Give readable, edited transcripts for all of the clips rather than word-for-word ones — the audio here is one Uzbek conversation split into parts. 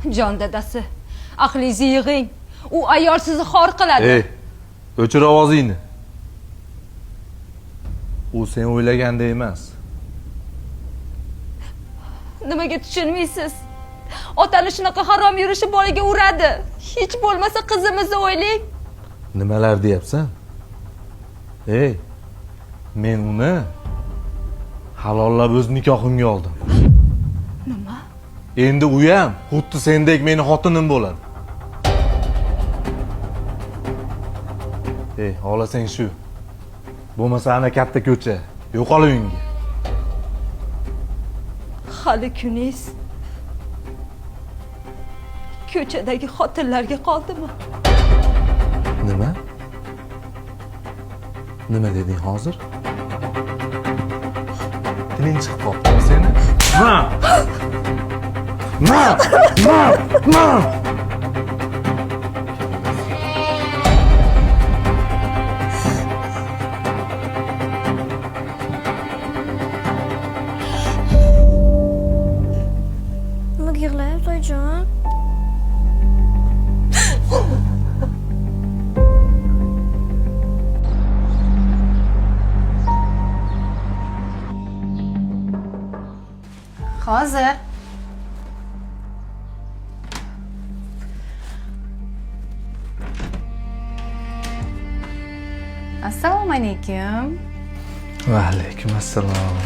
Jon dadasi, aqlingizni yig'ing. U ayol sizni xor qiladi. O'chir ovozingni. U sen o'ylaganda emas. Nimaga tushunmaysiz? Otani shunaqa harom yurishi bolaga uradi. Hech bo'lmasa qizimizni o'ylang. Nimalar deyapsan? Men uni halollab o'z nikohimga oldim. Nima? Endi u ham xuddi sendek meni xotinim bo'ladi. Xohlasang shu. Bo'lmasa ana katta ko'cha, yo'qol uyingga. Hali kuningiz ko'chadagi xotinlarga qoldimi? Nima? Nima deding hozir? Tiling chiqib qolibmi seni? Ma! Nimaga yig'layapsiz, oyijon? Hozir. Assalomu alaykum. Va alaykum assalom.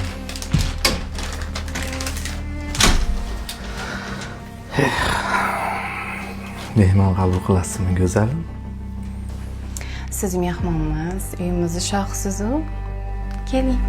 Mehmon qabul qilasizmi, go'zalim? Siz mehmonmas, uyimizni shohisiz-u. Keling.